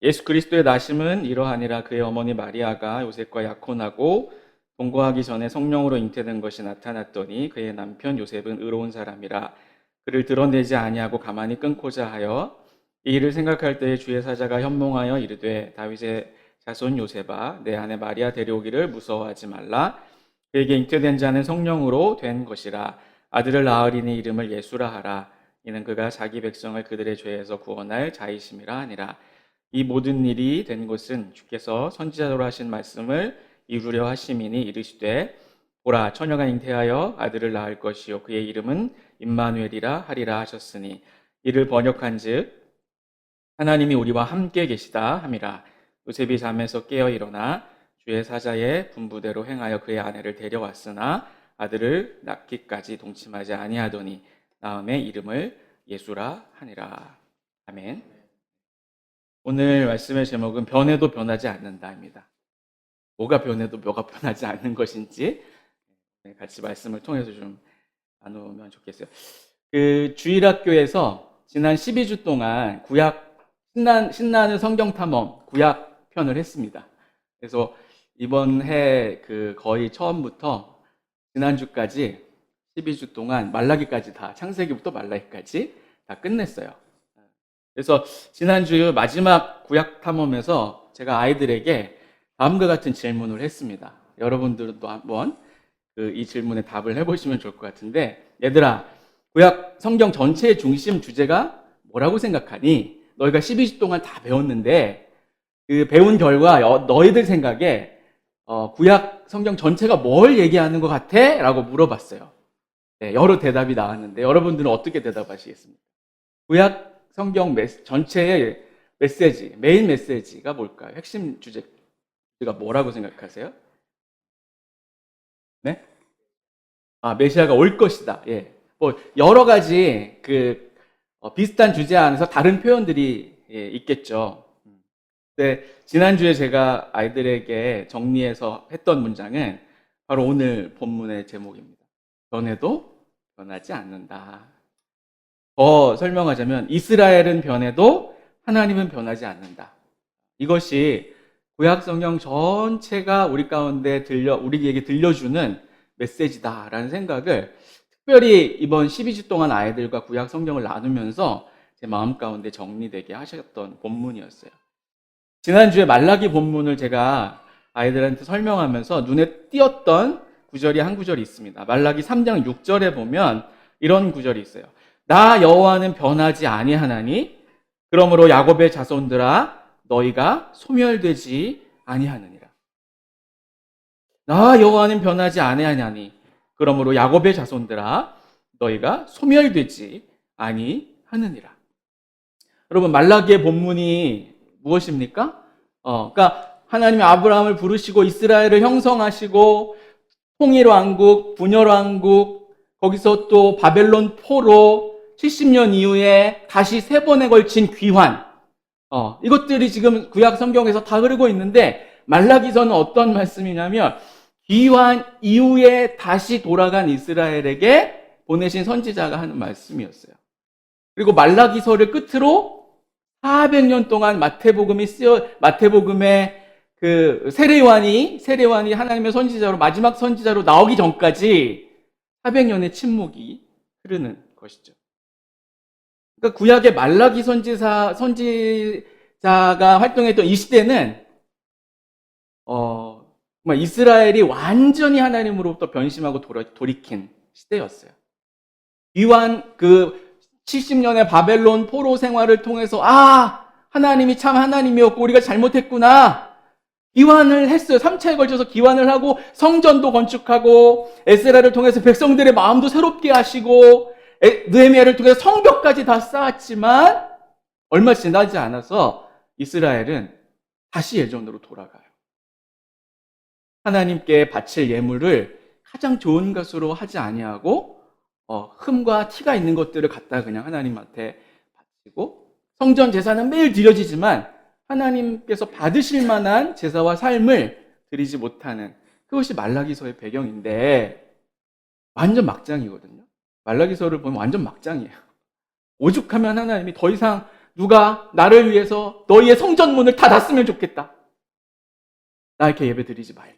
예수 그리스도의 나심은 이러하니라. 그의 어머니 마리아가 요셉과 약혼하고 동거하기 전에 성령으로 잉태된 것이 나타났더니 그의 남편 요셉은 의로운 사람이라 그를 드러내지 아니하고 가만히 끊고자 하여 이 일을 생각할 때에 주의 사자가 현몽하여 이르되 다윗의 자손 요셉아 내 아내 마리아 데려오기를 무서워하지 말라. 그에게 잉태된 자는 성령으로 된 것이라. 아들을 낳으리니 이름을 예수라 하라. 이는 그가 자기 백성을 그들의 죄에서 구원할 자이심이라 하니라. 이 모든 일이 된 것은 주께서 선지자로 하신 말씀을 이루려 하심이니 이르시되 보라 처녀가 잉태하여 아들을 낳을 것이요 그의 이름은 임마누엘이라 하리라 하셨으니 이를 번역한즉 하나님이 우리와 함께 계시다 함이라. 요셉이 잠에서 깨어 일어나 주의 사자의 분부대로 행하여 그의 아내를 데려왔으나 아들을 낳기까지 동침하지 아니하더니 다음에 이름을 예수라 하니라. 아멘. 오늘 말씀의 제목은 변해도 변하지 않는다입니다. 뭐가 변해도 뭐가 변하지 않는 것인지 같이 말씀을 통해서 좀 나누면 좋겠어요. 그 주일학교에서 지난 12주 동안 구약 신나는 성경 탐험 구약 편을 했습니다. 그래서 이번 해 그 거의 처음부터 지난주까지 12주 동안 말라기까지 다 창세기부터 말라기까지 다 끝냈어요. 그래서 지난주 마지막 구약 탐험에서 제가 아이들에게 다음과 같은 질문을 했습니다. 여러분들도 한번 이 질문에 답을 해보시면 좋을 것 같은데, 얘들아, 구약 성경 전체의 중심 주제가 뭐라고 생각하니? 너희가 12주 동안 다 배웠는데 그 배운 결과 너희들 생각에 구약 성경 전체가 뭘 얘기하는 것 같아? 라고 물어봤어요. 네, 여러 대답이 나왔는데 여러분들은 어떻게 대답하시겠습니까? 구약 성경 전체의 메시지, 메인 메시지가 뭘까요? 핵심 주제가 뭐라고 생각하세요? 네? 메시아가 올 것이다. 예. 뭐 여러 가지 비슷한 주제 안에서 다른 표현들이 있겠죠. 근데 지난주에 제가 아이들에게 정리해서 했던 문장은 바로 오늘 본문의 제목입니다. 변해도 변하지 않는다. 더 설명하자면 이스라엘은 변해도 하나님은 변하지 않는다. 이것이 구약 성경 전체가 우리 가운데 우리에게 들려주는 메시지다라는 생각을 특별히 이번 12주 동안 아이들과 구약 성경을 나누면서 제 마음 가운데 정리되게 하셨던 본문이었어요. 지난주에 말라기 본문을 제가 아이들한테 설명하면서 눈에 띄었던 구절이 한 구절이 있습니다. 말라기 3장 6절에 보면 이런 구절이 있어요. 나 여호와는 변하지 아니하나니 그러므로 야곱의 자손들아 너희가 소멸되지 아니하느니라. 나 여호와는 변하지 아니하나니 그러므로 야곱의 자손들아 너희가 소멸되지 아니하느니라. 여러분 말라기의 본문이 무엇입니까? 그러니까 하나님이 아브라함을 부르시고 이스라엘을 형성하시고 통일왕국, 분열왕국, 거기서 또 바벨론 포로 70년 이후에 다시 3번에 걸친 귀환, 이것들이 지금 구약 성경에서 다 흐르고 있는데 말라기서는 어떤 말씀이냐면 귀환 이후에 다시 돌아간 이스라엘에게 보내신 선지자가 하는 말씀이었어요. 그리고 말라기서를 끝으로 400년 동안 마태복음의 그 세례요한이 하나님의 선지자로 마지막 선지자로 나오기 전까지 400년의 침묵이 흐르는 것이죠. 그러니까 구약의 말라기 선지자가 활동했던 이 시대는 정말 이스라엘이 완전히 하나님으로부터 변심하고 돌이킨 시대였어요. 이완 70년의 바벨론 포로 생활을 통해서 하나님이 참 하나님이었고 우리가 잘못했구나. 기환을 했어요. 3차에 걸쳐서 기환을 하고 성전도 건축하고 에스라를 통해서 백성들의 마음도 새롭게 하시고 느헤미야를 통해서 성벽까지 다 쌓았지만 얼마 지나지 않아서 이스라엘은 다시 예전으로 돌아가요. 하나님께 바칠 예물을 가장 좋은 것으로 하지 아니하고 흠과 티가 있는 것들을 갖다가 그냥 하나님한테 바치고 성전 제사는 매일 드려지지만 하나님께서 받으실 만한 제사와 삶을 드리지 못하는 그것이 말라기서의 배경인데 완전 막장이거든요. 말라기서를 보면 완전 막장이에요. 오죽하면 하나님이 더 이상 누가 나를 위해서 너희의 성전문을 닫았으면 좋겠다. 나 이렇게 예배 드리지 말게.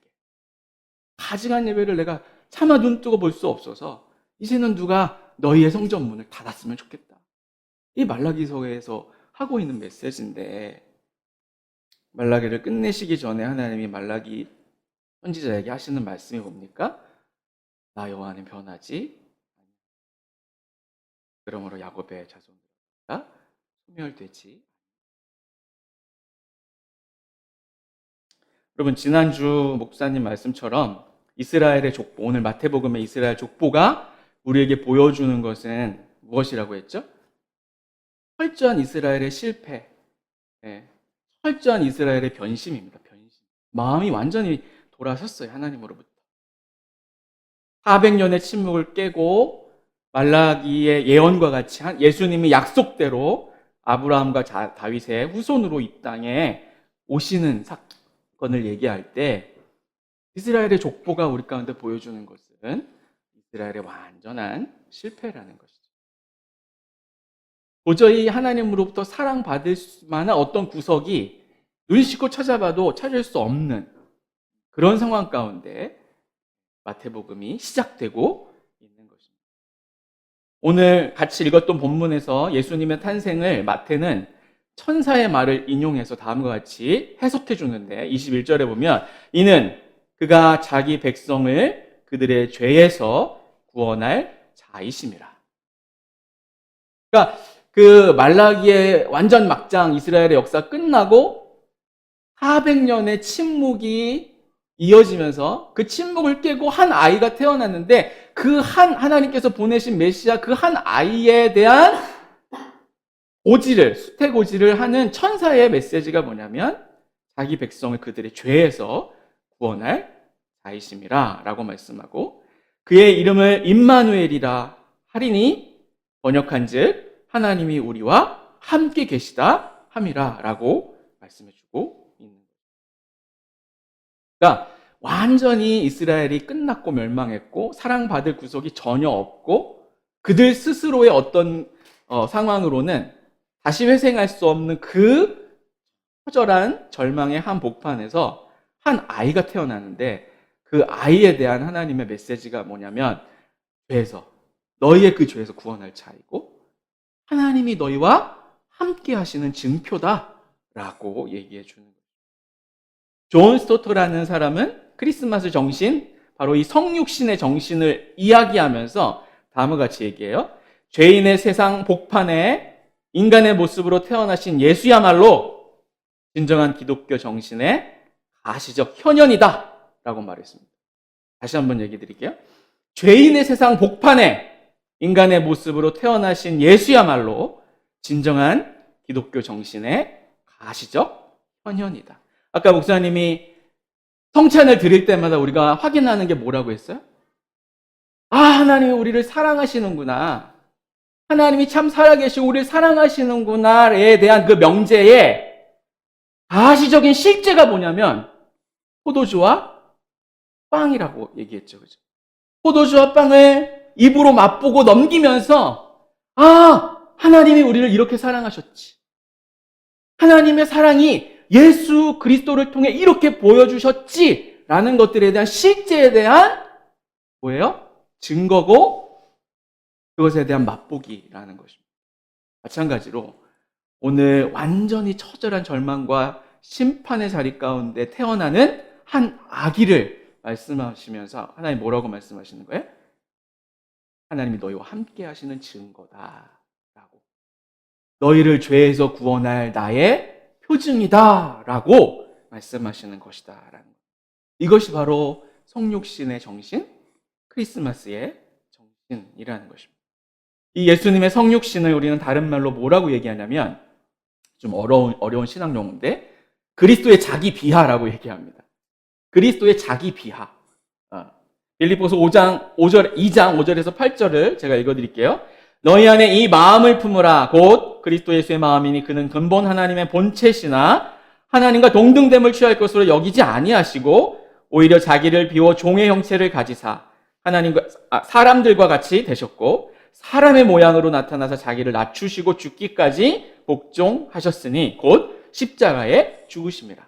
가증한 예배를 내가 차마 눈 뜨고 볼 수 없어서 이제는 누가 너희의 성전문을 닫았으면 좋겠다. 이 말라기서에서 하고 있는 메시지인데, 말라기를 끝내시기 전에 하나님이 말라기 선지자에게 하시는 말씀이 뭡니까? 나 여호와는 변하지, 그러므로 야곱의 자손들과 소멸되지. 여러분, 지난주 목사님 말씀처럼 이스라엘의 족보, 오늘 마태복음의 이스라엘 족보가 우리에게 보여주는 것은 무엇이라고 했죠? 철저한 이스라엘의 실패, 철저한 이스라엘의 변심입니다. 변심. 마음이 완전히 돌아섰어요, 하나님으로부터. 400년의 침묵을 깨고 말라기의 예언과 같이 예수님이 약속대로 아브라함과 다윗의 후손으로 이 땅에 오시는 사건을 얘기할 때 이스라엘의 족보가 우리 가운데 보여주는 것은 이스라엘의 완전한 실패라는 것이죠. 도저히 하나님으로부터 사랑받을 만한 어떤 구석이 눈 씻고 찾아봐도 찾을 수 없는 그런 상황 가운데 마태복음이 시작되고 있는 것입니다. 오늘 같이 읽었던 본문에서 예수님의 탄생을 마태는 천사의 말을 인용해서 다음과 같이 해석해 주는데, 21절에 보면 이는 그가 자기 백성을 그들의 죄에서 구원할 자이심이라. 그러니까 그 말라기의 완전 막장 이스라엘의 역사 끝나고 400년의 침묵이 이어지면서 그 침묵을 깨고 한 아이가 태어났는데, 그 하나님께서 보내신 메시아 그 한 아이에 대한 수태고지를 하는 천사의 메시지가 뭐냐면 자기 백성을 그들의 죄에서 구원할 자이심이라 라고 말씀하고, 그의 이름을 임마누엘이라 하리니 번역한즉 하나님이 우리와 함께 계시다 함이라 라고 말씀해주고 있는 거예요. 그러니까 완전히 이스라엘이 끝났고 멸망했고 사랑받을 구석이 전혀 없고 그들 스스로의 어떤 상황으로는 다시 회생할 수 없는 그 처절한 절망의 한 복판에서 한 아이가 태어나는데, 그 아이에 대한 하나님의 메시지가 뭐냐면 너희의 그 죄에서 구원할 자이고 하나님이 너희와 함께 하시는 증표다라고 얘기해 주는 거예요. 존 스토터라는 사람은 크리스마스 정신, 바로 이 성육신의 정신을 이야기하면서 다음과 같이 얘기해요. 죄인의 세상 복판에 인간의 모습으로 태어나신 예수야말로 진정한 기독교 정신의 가시적 현현이다 라고 말했습니다. 다시 한번 얘기 드릴게요. 죄인의 세상 복판에 인간의 모습으로 태어나신 예수야말로 진정한 기독교 정신의 가시적 현현이다. 아까 목사님이 성찬을 드릴 때마다 우리가 확인하는 게 뭐라고 했어요? 하나님이 우리를 사랑하시는구나. 하나님이 참 살아계시고 우리를 사랑하시는구나에 대한 그 명제의 가시적인 실제가 뭐냐면 포도주와 빵이라고 얘기했죠. 그죠? 포도주와 빵을 입으로 맛보고 넘기면서 하나님이 우리를 이렇게 사랑하셨지. 하나님의 사랑이 예수 그리스도를 통해 이렇게 보여주셨지 라는 것들에 대한 실제에 대한 뭐예요? 증거고 그것에 대한 맛보기라는 것입니다. 마찬가지로 오늘 완전히 처절한 절망과 심판의 자리 가운데 태어나는 한 아기를 말씀하시면서 하나님 뭐라고 말씀하시는 거예요? 하나님이 너희와 함께 하시는 증거다 라고, 너희를 죄에서 구원할 나의 표징이다 라고 말씀하시는 것이다 라는 것. 이것이 바로 성육신의 정신, 크리스마스의 정신이라는 것입니다. 이 예수님의 성육신을 우리는 다른 말로 뭐라고 얘기하냐면, 좀 어려운 신학 용어인데 그리스도의 자기 비하라고 얘기합니다. 그리스도의 자기 비하. 빌립보서 2장 5절에서 8절을 제가 읽어드릴게요. 너희 안에 이 마음을 품으라. 곧 그리스도 예수의 마음이니 그는 근본 하나님의 본체시나 하나님과 동등됨을 취할 것으로 여기지 아니하시고 오히려 자기를 비워 종의 형체를 가지사 사람들과 같이 되셨고 사람의 모양으로 나타나서 자기를 낮추시고 죽기까지 복종하셨으니 곧 십자가에 죽으심이라.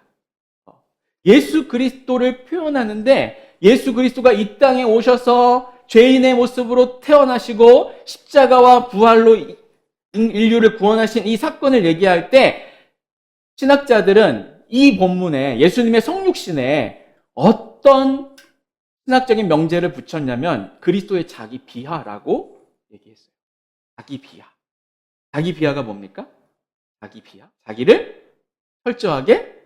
예수 그리스도를 표현하는데 예수 그리스도가 이 땅에 오셔서 죄인의 모습으로 태어나시고 십자가와 부활로 인류를 구원하신 이 사건을 얘기할 때 신학자들은 이 본문에 예수님의 성육신에 어떤 신학적인 명제를 붙였냐면 그리스도의 자기 비하라고 얘기했어요. 자기 비하. 자기 비하가 뭡니까? 자기 비하. 자기를 철저하게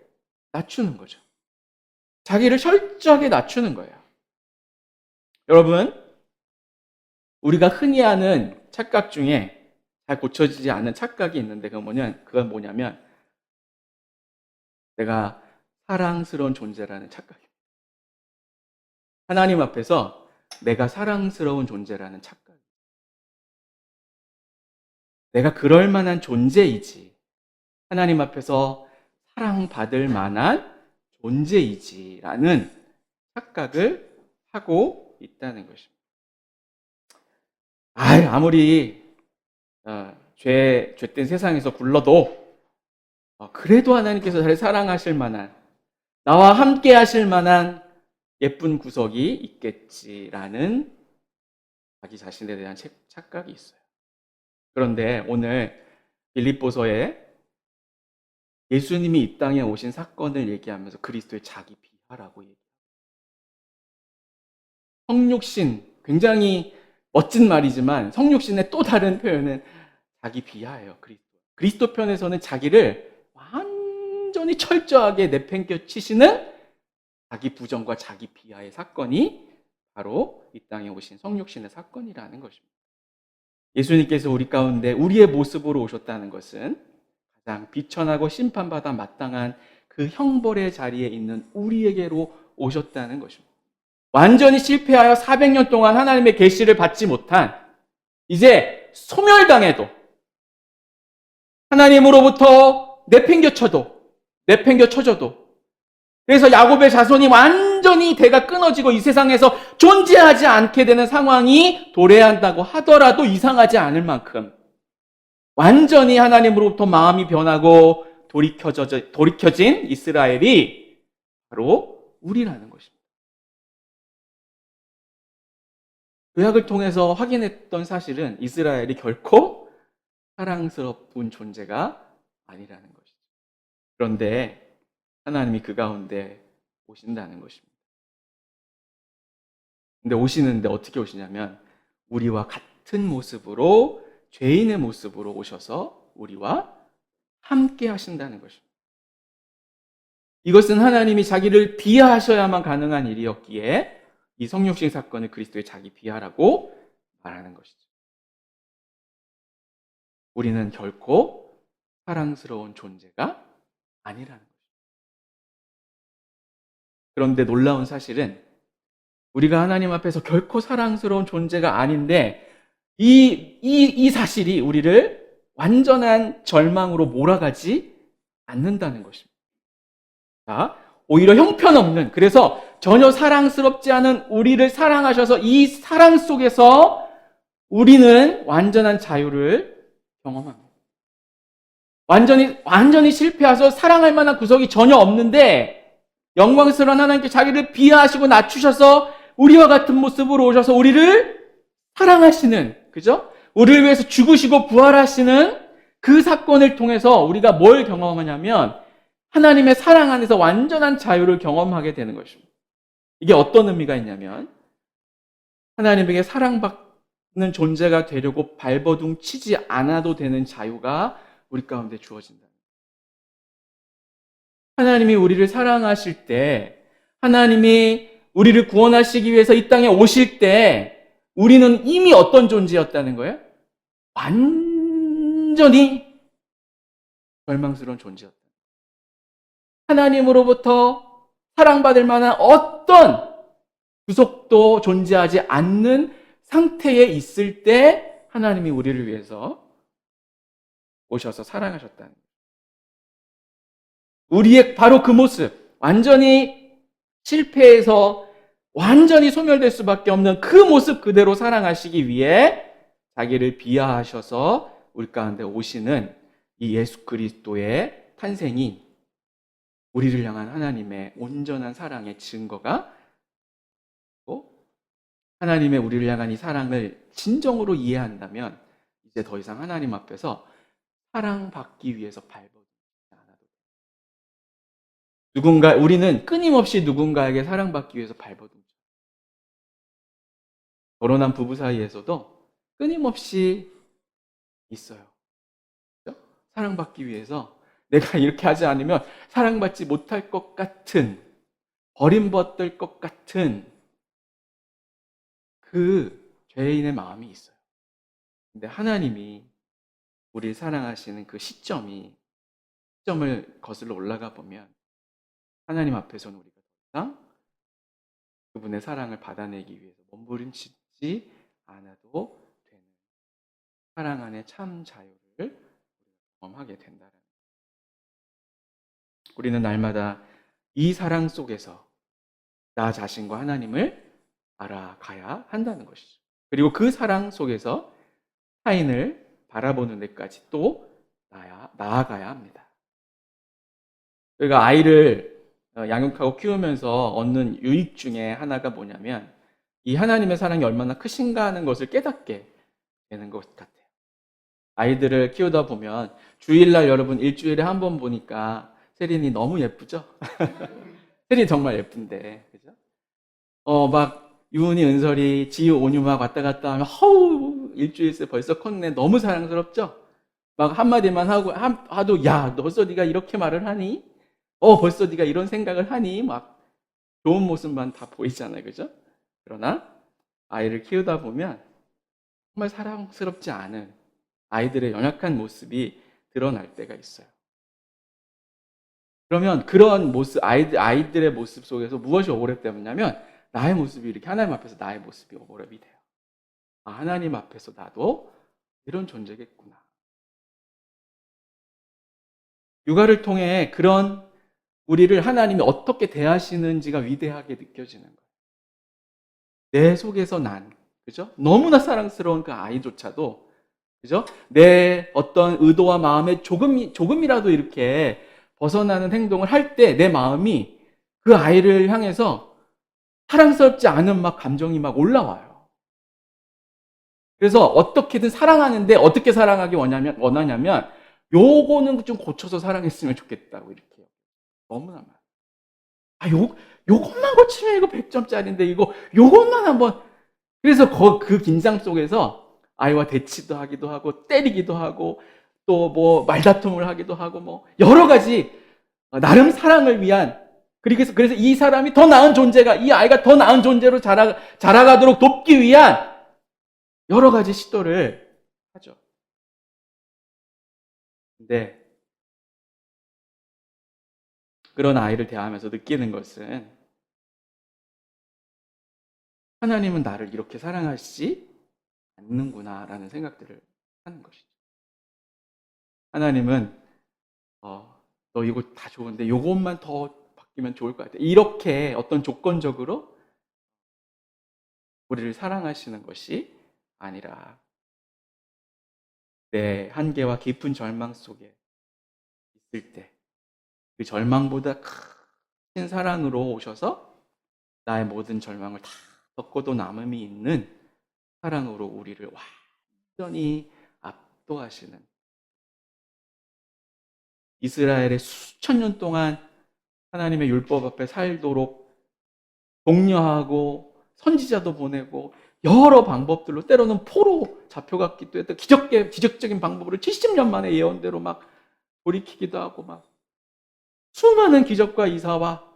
낮추는 거죠. 자기를 철저하게 낮추는 거예요. 여러분, 우리가 흔히 하는 착각 중에 잘 고쳐지지 않는 착각이 있는데 그건 뭐냐면 내가 사랑스러운 존재라는 착각입니다. 하나님 앞에서 내가 사랑스러운 존재라는 착각. 내가 그럴 만한 존재이지. 하나님 앞에서 사랑받을 만한 존재이지라는 착각을 하고 있다는 것입니다. 아무리 죄된 세상에서 굴러도 그래도 하나님께서 나를 사랑하실 만한, 나와 함께 하실 만한 예쁜 구석이 있겠지라는 자기 자신에 대한 착각이 있어요. 그런데 오늘 빌립보서에 예수님이 이 땅에 오신 사건을 얘기하면서 그리스도의 자기 비하라고 얘기해요. 성육신, 굉장히 멋진 말이지만 성육신의 또 다른 표현은 자기 비하예요. 그리스도 편에서는 자기를 완전히 철저하게 내팽개치시는 자기 부정과 자기 비하의 사건이 바로 이 땅에 오신 성육신의 사건이라는 것입니다. 예수님께서 우리 가운데 우리의 모습으로 오셨다는 것은 가장 비천하고 심판받아 마땅한 그 형벌의 자리에 있는 우리에게로 오셨다는 것입니다. 완전히 실패하여 400년 동안 하나님의 계시를 받지 못한, 이제 소멸당해도 하나님으로부터 내팽겨쳐져도, 그래서 야곱의 자손이 완전히 대가 끊어지고 이 세상에서 존재하지 않게 되는 상황이 도래한다고 하더라도 이상하지 않을 만큼 완전히 하나님으로부터 마음이 변하고 돌이켜진 이스라엘이 바로 우리라는 것입니다. 구약을 통해서 확인했던 사실은 이스라엘이 결코 사랑스러운 존재가 아니라는 것이죠. 그런데 하나님이 그 가운데 오신다는 것입니다. 근데 오시는데 어떻게 오시냐면 우리와 같은 모습으로, 죄인의 모습으로 오셔서 우리와 함께 하신다는 것입니다. 이것은 하나님이 자기를 비하하셔야만 가능한 일이었기에 이 성육신 사건을 그리스도의 자기 비하라고 말하는 것이죠. 우리는 결코 사랑스러운 존재가 아니라는 것입니다. 그런데 놀라운 사실은 우리가 하나님 앞에서 결코 사랑스러운 존재가 아닌데 이 사실이 우리를 완전한 절망으로 몰아가지 않는다는 것입니다. 자, 오히려 형편없는, 그래서 전혀 사랑스럽지 않은 우리를 사랑하셔서 이 사랑 속에서 우리는 완전한 자유를 경험합니다. 완전히 실패해서 사랑할 만한 구석이 전혀 없는데 영광스러운 하나님께 자기를 비하하시고 낮추셔서 우리와 같은 모습으로 오셔서 우리를 사랑하시는, 그죠? 우리를 위해서 죽으시고 부활하시는 그 사건을 통해서 우리가 뭘 경험하냐면 하나님의 사랑 안에서 완전한 자유를 경험하게 되는 것입니다. 이게 어떤 의미가 있냐면 하나님에게 사랑받는 존재가 되려고 발버둥 치지 않아도 되는 자유가 우리 가운데 주어진다. 하나님이 우리를 사랑하실 때, 하나님이 우리를 구원하시기 위해서 이 땅에 오실 때 우리는 이미 어떤 존재였다는 거예요? 완전히 절망스러운 존재였다. 하나님으로부터 사랑받을 만한 어떤 구속도 존재하지 않는 상태에 있을 때 하나님이 우리를 위해서 오셔서 사랑하셨다는 거예요. 우리의 바로 그 모습, 완전히 실패해서 완전히 소멸될 수밖에 없는 그 모습 그대로 사랑하시기 위해 자기를 비하하셔서 우리 가운데 오시는 이 예수 그리스도의 탄생이 우리를 향한 하나님의 온전한 사랑의 증거가 고 하나님의 우리를 향한 이 사랑을 진정으로 이해한다면 이제 더 이상 하나님 앞에서 사랑받기 위해서 발버둥치지 않아도 돼요. 우리는 끊임없이 누군가에게 사랑받기 위해서 발버둥쳐요. 결혼한 부부 사이에서도 끊임없이 있어요. 그죠? 사랑받기 위해서 내가 이렇게 하지 않으면 사랑받지 못할 것 같은, 버림받을 것 같은 그 죄인의 마음이 있어요. 근데 하나님이 우리를 사랑하시는 그 시점을 거슬러 올라가 보면 하나님 앞에서는 우리가 더 이상 그분의 사랑을 받아내기 위해서 몸부림치지 않아도 되는 사랑 안에 참 자유를 경험하게 된다는. 우리는 날마다 이 사랑 속에서 나 자신과 하나님을 알아가야 한다는 것이죠. 그리고 그 사랑 속에서 타인을 바라보는 데까지 또 나아가야 합니다. 저희가 아이를 양육하고 키우면서 얻는 유익 중에 하나가 뭐냐면 이 하나님의 사랑이 얼마나 크신가 하는 것을 깨닫게 되는 것 같아요. 아이들을 키우다 보면 주일날 여러분 일주일에 한 번 보니까 세린이 너무 예쁘죠? 세린이 정말 예쁜데, 그죠? 막 유은이, 은설이, 지유, 온유 막 왔다 갔다 하면 허우 일주일 새 벌써 컸네. 너무 사랑스럽죠? 막 한마디만 하도 야, 너 벌써 네가 이렇게 말을 하니? 벌써 네가 이런 생각을 하니? 막 좋은 모습만 다 보이잖아요. 그죠? 그러나 아이를 키우다 보면 정말 사랑스럽지 않은 아이들의 연약한 모습이 드러날 때가 있어요. 그러면 그런 모습, 아이들의 모습 속에서 무엇이 오버랩되냐면 나의 모습이 이렇게 하나님 앞에서 나의 모습이 오버랩이 돼요. 하나님 앞에서 나도 이런 존재겠구나. 육아를 통해 그런 우리를 하나님이 어떻게 대하시는지가 위대하게 느껴지는 거예요. 내 속에서 그죠? 너무나 사랑스러운 그 아이조차도, 그죠? 내 어떤 의도와 마음에 조금이라도 이렇게 벗어나는 행동을 할 때 내 마음이 그 아이를 향해서 사랑스럽지 않은 감정이 올라와요. 그래서 어떻게든 사랑하는데 어떻게 사랑하기 원하냐면 요거는 좀 고쳐서 사랑했으면 좋겠다고 이렇게. 너무나 많아요. 요것만 고치면 이거 100점짜리인데 요것만 한번. 그래서 그 긴장 속에서 아이와 대치도 하기도 하고 때리기도 하고 또 말다툼을 하기도 하고 여러 가지 나름 사랑을 위한, 그래서 이 사람이 더 나은 존재가, 이 아이가 더 나은 존재로 자라가도록 돕기 위한 여러 가지 시도를 하죠. 근데 그런 아이를 대하면서 느끼는 것은 하나님은 나를 이렇게 사랑하시지 않는구나라는 생각들을 하는 것이죠. 하나님은 너 이거 다 좋은데 이것만 더 바뀌면 좋을 것 같아. 이렇게 어떤 조건적으로 우리를 사랑하시는 것이 아니라 내 한계와 깊은 절망 속에 있을 때 그 절망보다 큰 사랑으로 오셔서 나의 모든 절망을 다 덮고도 남음이 있는 사랑으로 우리를 완전히 압도하시는, 이스라엘의 수천 년 동안 하나님의 율법 앞에 살도록 독려하고 선지자도 보내고 여러 방법들로, 때로는 포로 잡혀갔기도 했던 기적적인 방법으로 70년 만에 예언대로 돌이키기도 하고 수많은 기적과 이사와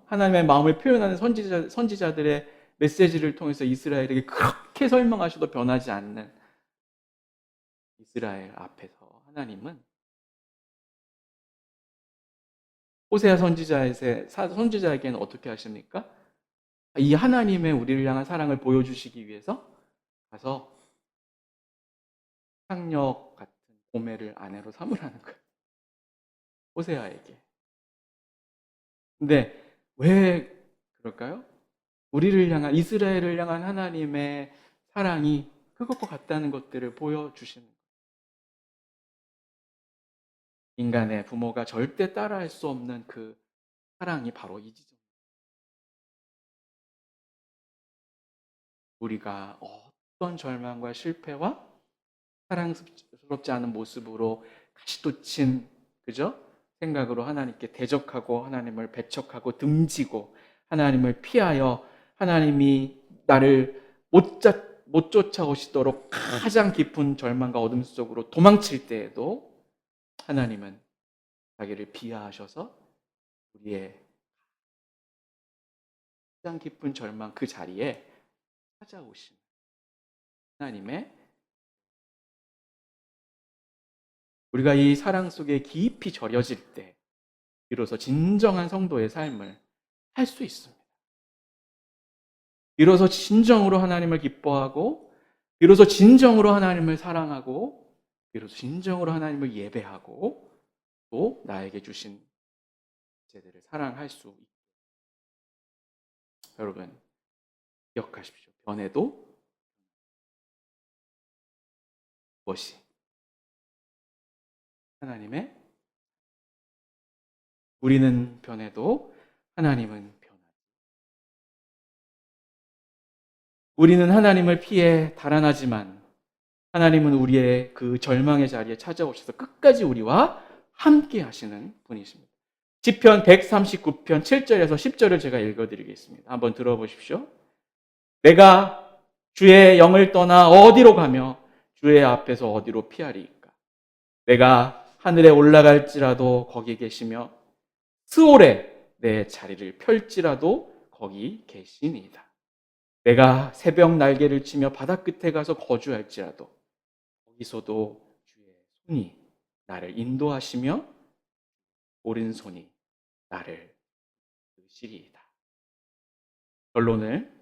하나님의 마음을 표현하는 선지자들의 메시지를 통해서 이스라엘에게 그렇게 설명하셔도 변하지 않는 이스라엘 앞에서 하나님은 호세아 선지자에게는 어떻게 하십니까? 이 하나님의 우리를 향한 사랑을 보여주시기 위해서 가서 상력 같은 고멜을 아내로 삼으라는 거예요. 호세아에게. 근데 왜 그럴까요? 우리를 향한, 이스라엘을 향한 하나님의 사랑이 그것과 같다는 것들을 보여주시는 거예요. 인간의 부모가 절대 따라할 수 없는 그 사랑이 바로 이 지점. 우리가 어떤 절망과 실패와 사랑스럽지 않은 모습으로 가시돋친 그죠? 생각으로 하나님께 대적하고 하나님을 배척하고 등지고 하나님을 피하여 하나님이 나를 못 쫓아오시도록 가장 깊은 절망과 어둠 속으로 도망칠 때에도 하나님은 자기를 비하하셔서 우리의 가장 깊은 절망 그 자리에 찾아오신 하나님의, 우리가 이 사랑 속에 깊이 절여질 때 비로소 진정한 성도의 삶을 살 수 있습니다. 비로소 진정으로 하나님을 기뻐하고 비로소 진정으로 하나님을 사랑하고 비로소 진정으로 하나님을 예배하고 또 나에게 주신 제들을 사랑할 수 있고. 여러분 기억하십시오. 변해도 무엇이 하나님의, 우리는 변해도 하나님은 변하지. 우리는 하나님을 피해 달아나지만 하나님은 우리의 그 절망의 자리에 찾아오셔서 끝까지 우리와 함께 하시는 분이십니다. 시편 139편 7절에서 10절을 제가 읽어드리겠습니다. 한번 들어보십시오. 내가 주의 영을 떠나 어디로 가며 주의 앞에서 어디로 피하리이까? 내가 하늘에 올라갈지라도 거기 계시며 스올에 내 자리를 펼지라도 거기 계시니이다. 내가 새벽 날개를 치며 바다 끝에 가서 거주할지라도 거기서도 주의 손이 나를 인도하시며 오른손이 나를 드시리이다. 결론을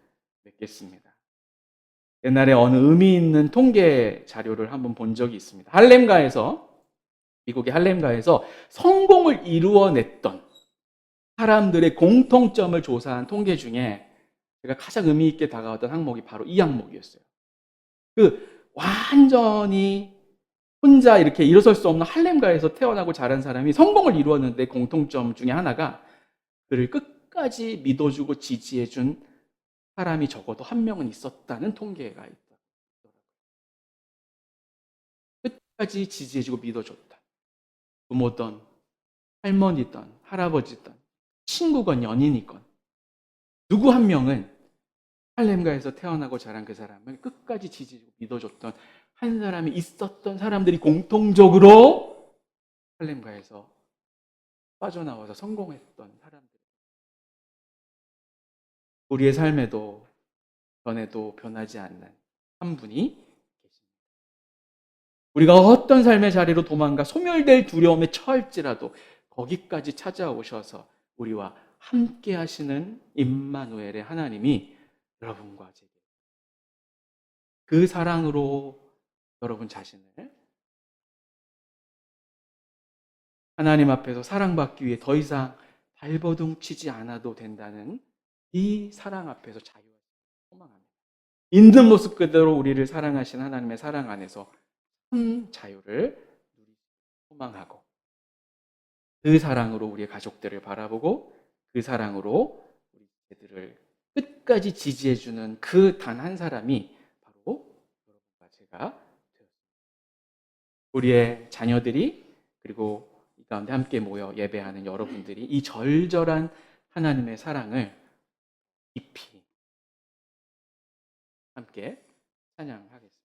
맺겠습니다. 옛날에 어느 의미 있는 통계 자료를 한번 본 적이 있습니다. 미국의 할렘가에서 성공을 이루어냈던 사람들의 공통점을 조사한 통계 중에 제가 가장 의미 있게 다가왔던 항목이 바로 이 항목이었어요. 완전히 혼자 이렇게 일어설 수 없는 할렘가에서 태어나고 자란 사람이 성공을 이루었는데 공통점 중에 하나가 그를 끝까지 믿어주고 지지해준 사람이 적어도 한 명은 있었다는 통계가 있더라고요. 끝까지 지지해주고 믿어줬다. 부모든 할머니든 할아버지든 친구건 연인이건 누구 한 명은 할렘가에서 태어나고 자란 그 사람을 끝까지 지지해주고 믿어줬던 한 사람이 있었던 사람들이 공통적으로 할렘가에서 빠져나와서 성공했던 사람들. 우리의 삶에도 변해도 변하지 않는 한 분이 계십니다. 우리가 어떤 삶의 자리로 도망가 소멸될 두려움에 처할지라도 거기까지 찾아오셔서 우리와 함께 하시는 임마누엘의 하나님이 여러분과 제게 그 사랑으로 여러분 자신을 하나님 앞에서 사랑받기 위해 더 이상 발버둥 치지 않아도 된다는 이 사랑 앞에서 자유를 소망합니다. 있는 모습 그대로 우리를 사랑하신 하나님의 사랑 안에서 큰 자유를 소망하고 그 사랑으로 우리의 가족들을 바라보고 그 사랑으로 우리 애들을 끝까지 지지해주는 그 단 한 사람이 바로 여러분과 제가 되었습니다. 우리의 자녀들이 그리고 이 가운데 함께 모여 예배하는 여러분들이 이 절절한 하나님의 사랑을 깊이 함께 찬양하겠습니다.